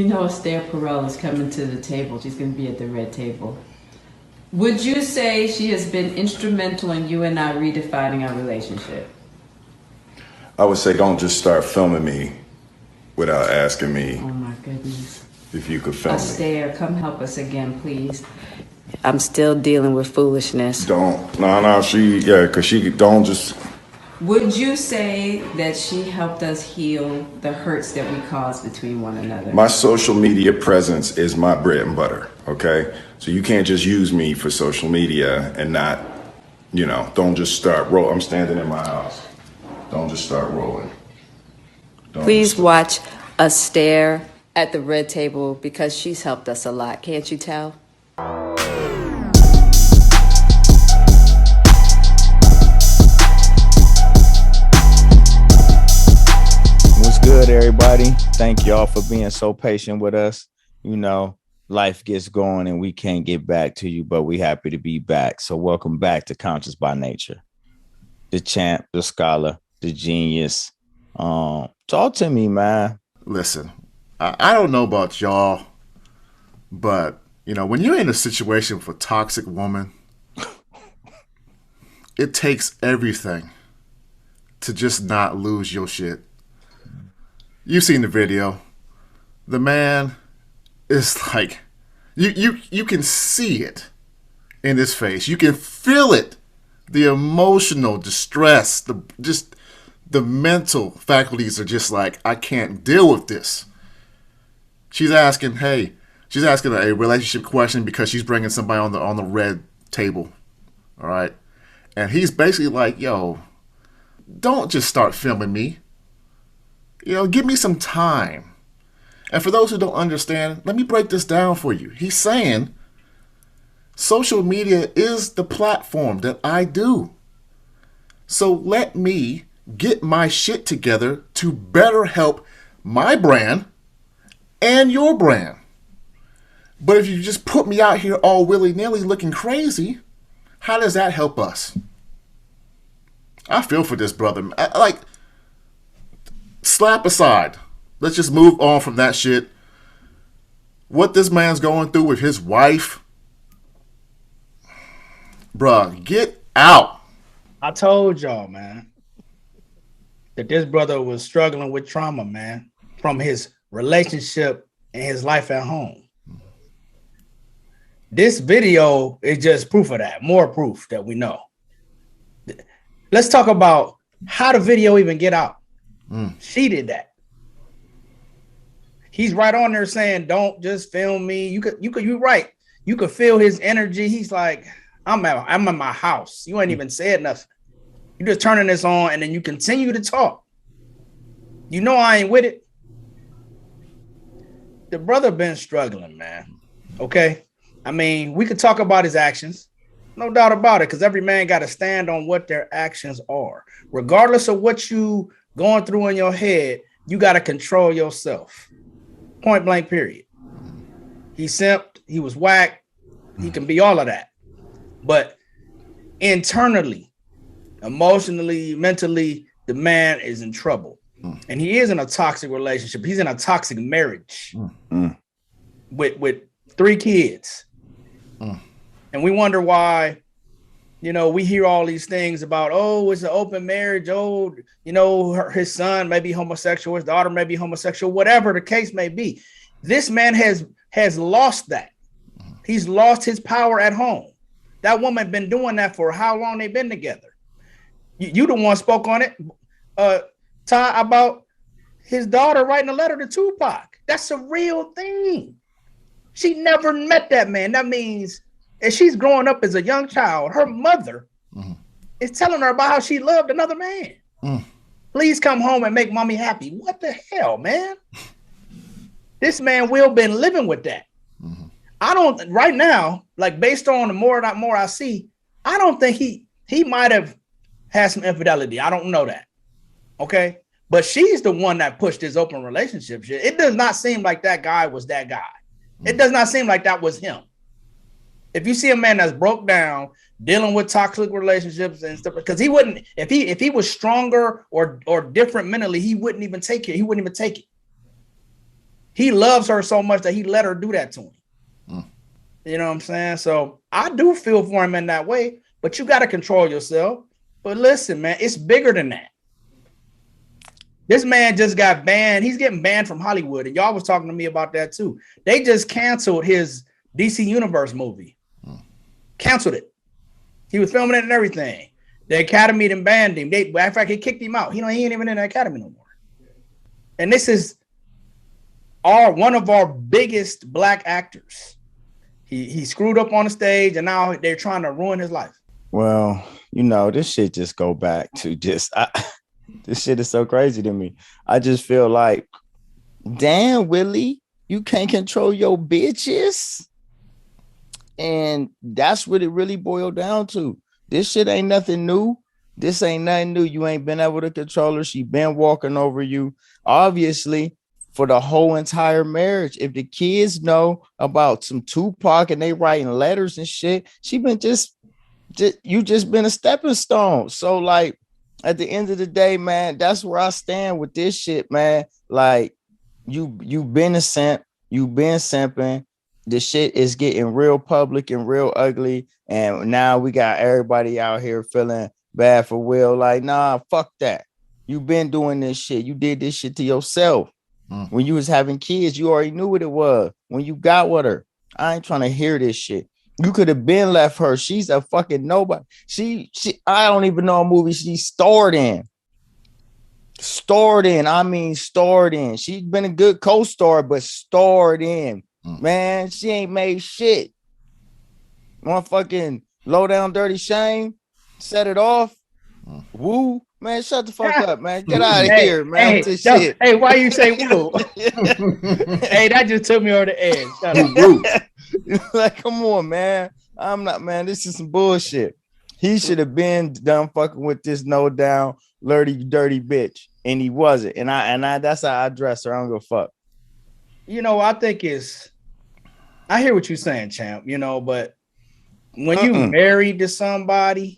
You know, Esther Perel is coming to the table. She's going to be at the red table. Would you say she has been instrumental in you and I redefining our relationship? I would say don't just start filming me without asking me. Oh my goodness. If you could film me. Esther, come help us again, please. I'm still dealing with foolishness. Because she don't just. Would you say that she helped us heal the hurts that we caused between one another? My social media presence is my bread and butter, okay? So you can't just use me for social media and not, don't just start rolling. I'm standing in my house. Don't just start rolling. Please watch us stare at the red table because she's helped us a lot. Can't you tell? What's good, everybody? Thank y'all for being so patient with us. Life gets going and we can't get back to you, but we happy to be back. So welcome back to Conscious by Nature. The champ, the scholar, the genius. Talk to me, man. Listen, I don't know about y'all, but when you're in a situation with a toxic woman, it takes everything to just not lose your shit. You've seen the video. The man is like, you can see it in his face. You can feel it. The emotional distress, the mental faculties are just like, I can't deal with this. She's asking a relationship question because she's bringing somebody on the red table. All right. And he's basically like, yo, don't just start filming me. Give me some time. And for those who don't understand, let me break this down for you. He's saying social media is the platform that I do. So let me get my shit together to better help my brand and your brand. But if you just put me out here all willy-nilly looking crazy, how does that help us? I feel for this brother. Slap aside. Let's just move on from that shit. What this man's going through with his wife, bruh, get out. I told y'all, man, that this brother was struggling with trauma, man, from his relationship and his life at home. This video is just proof of that, more proof that we know. Let's talk about how the video even get out. She did that. He's right on there saying, don't just film me. You're right. You could feel his energy. He's like, I'm in my house. You ain't even said nothing. You just turning this on and then you continue to talk. I ain't with it. The brother been struggling, man. Okay. I mean, we could talk about his actions. No doubt about it. Because every man got to stand on what their actions are. Regardless of what you going through in your head, you got to control yourself. Point blank, period. He simped. He was whacked. He can be all of that. But internally, emotionally, mentally, the man is in trouble. And he is in a toxic relationship. He's in a toxic marriage with 3 kids. And we wonder why, we hear all these things about, it's an open marriage. His son may be homosexual. His daughter may be homosexual, whatever the case may be. This man has lost that. He's lost his power at home. That woman been doing that for how long they been together. You the one spoke on it, Ty, about his daughter writing a letter to Tupac. That's a real thing. She never met that man. That means as she's growing up as a young child, her mother is telling her about how she loved another man. Please come home and make mommy happy. What the hell, man? This man will been living with that. I don't right now, like based on the more I see, I don't think he might have had some infidelity. I don't know that. Okay. But she's the one that pushed his open relationship shit. It does not seem like that guy was that guy. It does not seem like that was him. If you see a man that's broke down, dealing with toxic relationships and stuff, because he wouldn't, if he was stronger or different mentally, he wouldn't even take it. He wouldn't even take it. He loves her so much that he let her do that to him. You know what I'm saying? So I do feel for him in that way, but you got to control yourself. But listen, man, it's bigger than that. This man just got banned. He's getting banned from Hollywood. And y'all was talking to me about that too. They just canceled his DC Universe movie. Canceled it. He was filming it and everything. The Academy then banned him. In fact, he kicked him out. He ain't even in the Academy no more. And this is one of our biggest black actors. He screwed up on the stage, and now they're trying to ruin his life. Well, this shit just go back to this shit is so crazy to me. I just feel like, damn, Willie, you can't control your bitches. And that's what it really boiled down to. This shit ain't nothing new. This ain't nothing new. You ain't been able to control her. She been walking over you. Obviously, for the whole entire marriage. If the kids know about some Tupac and they writing letters and shit, she been you just been a stepping stone. So like at the end of the day, man, that's where I stand with this shit, man. Like you been a simp, you been simping. The shit is getting real public and real ugly. And now we got everybody out here feeling bad for Will. Like, nah, fuck that. You been doing this shit. You did this shit to yourself. When you was having kids, you already knew what it was. When you got with her, I ain't trying to hear this shit. You could have been left her. She's a fucking nobody. I don't even know a movie she starred in. Starred in. She's been a good co-star, but starred in. Man, she ain't made shit. One fucking low down dirty shame. Set it off. Woo. Man, shut the fuck up, man. Get out of here, man. With this shit. Hey, why you say woo? Hey, that just took me over the edge. Shut up. Like, come on, man. I'm not, man. This is some bullshit. He should have been done fucking with this no down, dirty bitch. And he wasn't. And I that's how I dress her. I don't give a fuck. I think I hear what you're saying, champ, but when you married to somebody,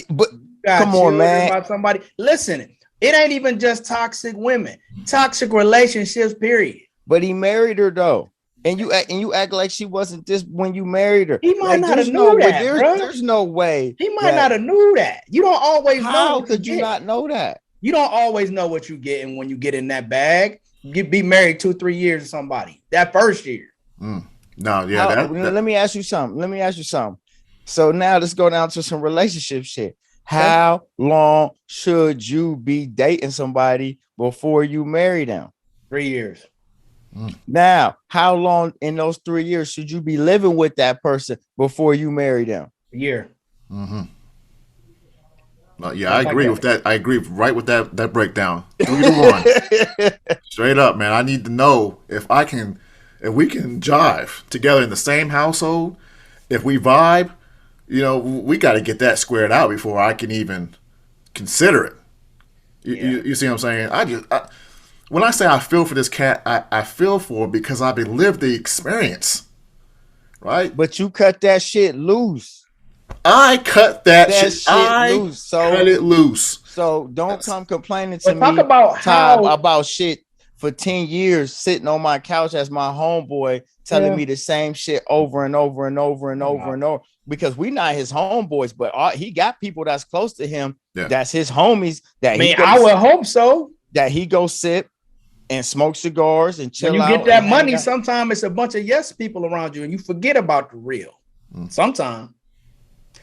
but come on, man. About somebody. Listen, it ain't even just toxic women, toxic relationships, period. But he married her though. And you act like she wasn't this when you married her. He might not have knew that. There's no way. He might not have knew that. You don't always know. How could you not know that? You don't always know what you're getting when you get in that bag. You be married 2-3 years to somebody. That first year. No, yeah. Let me ask you something. So now let's go down to some relationship shit. How long should you be dating somebody before you marry them? 3 years. Now, how long in those 3 years should you be living with that person before you marry them? A year. Yeah, I agree with that. I agree right with that breakdown. 3 to 1. Straight up, man. I need to know if we can jive together in the same household. If we vibe, we got to get that squared out before I can even consider it. You see what I'm saying? When I say I feel for this cat, I feel for it because I've lived the experience, right? But you cut that shit loose. I cut that shit loose. So cut it loose. So don't come complaining to me. Talk about about shit for 10 years sitting on my couch as my homeboy telling me the same shit over and over and over and over and over. Because we not his homeboys, but he got people that's close to him. Yeah. That's his homies. I would hope so. That he go sit and smoke cigars and chill out. When you get that money, sometimes it's a bunch of yes people around you, and you forget about the real. Sometimes.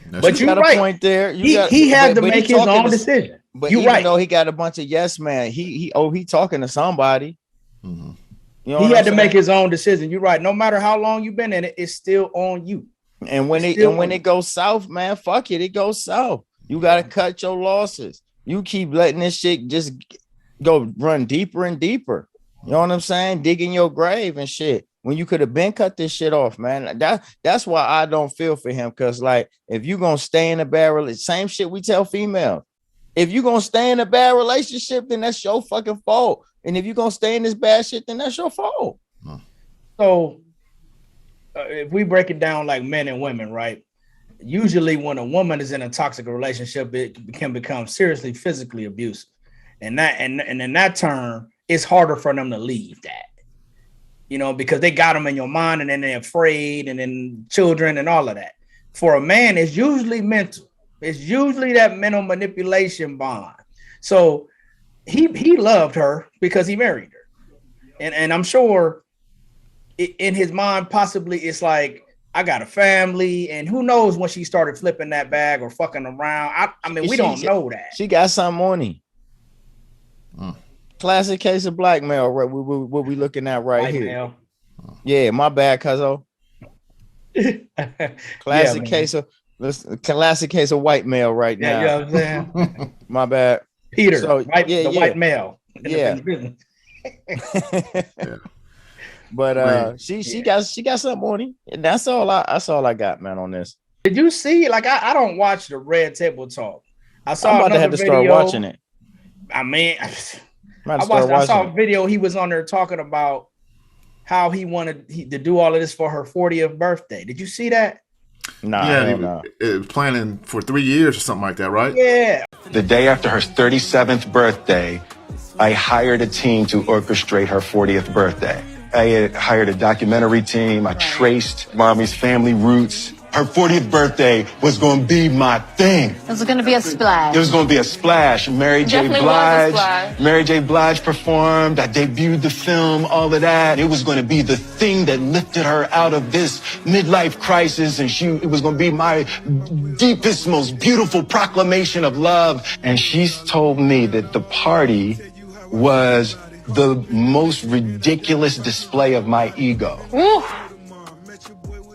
But you got a point there. He had to make his own decision. But even though he got a bunch of yes man, he talking to somebody. He had to make his own decision. You're right. No matter how long you've been in it, it's still on you. And when it goes south, man, fuck it, it goes south. You gotta cut your losses. You keep letting this shit just go run deeper and deeper. You know what I'm saying? Digging your grave and shit. When you could have been cut this shit off, man. That's why I don't feel for him. Cause like if you're gonna stay in a bad relationship, same shit we tell females. If you're gonna stay in a bad relationship, then that's your fucking fault. And if you're gonna stay in this bad shit, then that's your fault. So if we break it down like men and women, right? Usually when a woman is in a toxic relationship, it can become seriously physically abusive. And in that term, it's harder for them to leave that. because they got them in your mind and then they're afraid and then children and all of that. For a man, it's usually mental. It's usually that mental manipulation bond. So he loved her because he married her. And I'm sure in his mind, possibly it's like, I got a family, and who knows when she started flipping that bag or fucking around. I mean, we don't know that. She got something on him. Classic case of blackmail, right? What we looking at right here. Yeah, my bad, cuzzo. Classic case of white male right now. You know what I'm saying? My bad. Peter, so, white male. Yeah. But she got something on him. And that's all I got, man, on this. Did you see? Like, I don't watch the Red Table Talk. I saw I'm about to have to start watching it. I mean, I saw a video. He was on there talking about how he wanted to do all of this for her 40th birthday. Did you see that? Nah, yeah, he was planning for 3 years or something like that, right? Yeah. The day after her 37th birthday, I hired a team to orchestrate her 40th birthday. I had hired a documentary team. I traced Mommy's family roots. Her 40th birthday was going to be my thing. It was going to be a splash. It was going to be a splash. Mary J. Blige performed. I debuted the film, all of that. It was going to be the thing that lifted her out of this midlife crisis, and it was going to be my deepest, most beautiful proclamation of love. And she's told me that the party was the most ridiculous display of my ego. Ooh.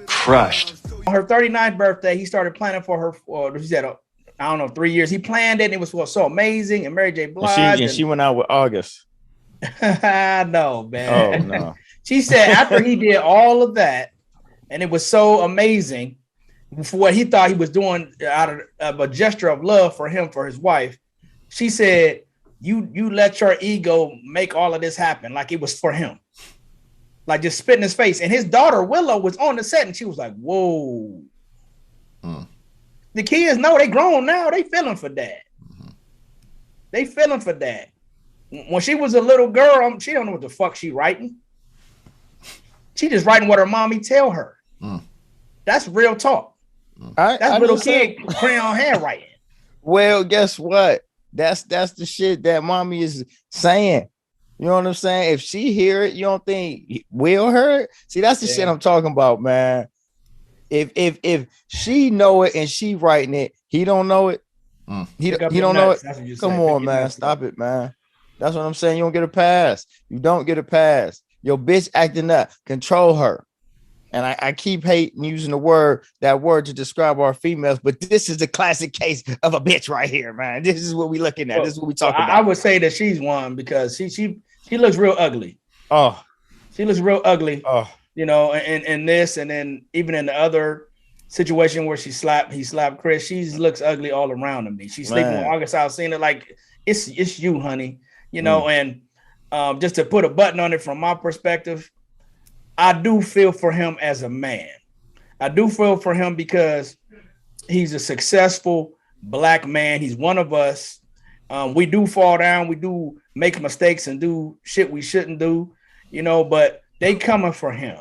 Crushed. On her 39th birthday, he started planning for her. She said, I don't know, 3 years. He planned it, and it was so amazing. And Mary J. Blige. And she went out with August. No, man. Oh, no. She said after he did all of that, and it was so amazing for what he thought he was doing out of a gesture of love for him, for his wife. She said, you let your ego make all of this happen like it was for him. Like just spit in his face. And his daughter, Willow, was on the set and she was like, whoa. The kids know they grown now. They feeling for that. They feeling for that. When she was a little girl, she don't know what the fuck she writing. She just writing what her mommy tell her. That's real talk. That's little kid crayon handwriting. Well, guess what? That's the shit that mommy is saying. You know what I'm saying? If she hear it, you don't think Will hear it? See, that's the shit I'm talking about, man. If she know it and she writing it, he don't know it. He don't know it. Come on, man. Stop it, man. That's what I'm saying. You don't get a pass. You don't get a pass. Your bitch acting up. Control her. And I keep hating using that word to describe our females, but this is the classic case of a bitch right here, man. This is what we looking at. This is what we talking about. I would say that she's one because she looks real ugly. Oh, she looks real ugly. Oh, you know, in this, and then even in the other situation where he slapped Chris, she looks ugly all around to me. She's sleeping with August Alsina, like it's you, honey. You know, and just to put a button on it from my perspective, I do feel for him as a man. I do feel for him because he's a successful Black man. He's one of us. We do fall down. We do make mistakes and do shit we shouldn't do, you know, but they coming for him.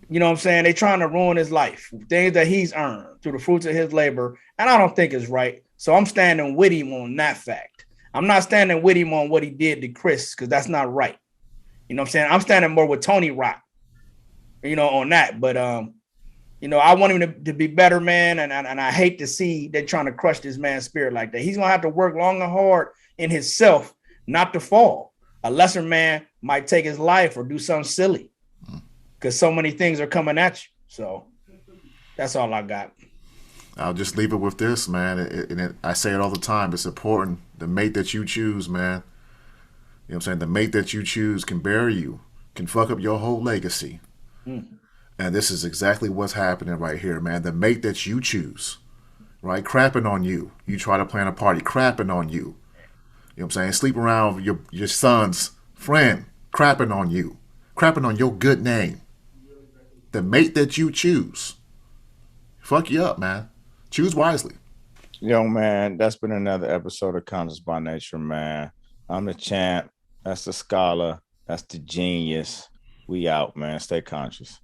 You know what I'm saying? They trying to ruin his life, things that he's earned through the fruits of his labor. And I don't think it's right. So I'm standing with him on that fact. I'm not standing with him on what he did to Chris, because that's not right. You know what I'm saying? I'm standing more with Tony Rock, you know, on that. But, you know, I want him to be better, man. And I hate to see they're trying to crush this man's spirit like that. He's going to have to work long and hard in himself not to fall. A lesser man might take his life or do something silly because so many things are coming at you. So that's all I got. I'll just leave it with this, man. I say it all the time. It's important. The mate that you choose, man. You know what I'm saying? The mate that you choose can bury you, can fuck up your whole legacy. And this is exactly what's happening right here, man. The mate that you choose, right? Crapping on you. You try to plan a party, crapping on you. You know what I'm saying? Sleep around your son's friend, crapping on you. Crapping on your good name. The mate that you choose. Fuck you up, man. Choose wisely. Yo, man, that's been another episode of Conscious by Nature, man. I'm the champ. That's the scholar. That's the genius. We out, man. Stay conscious.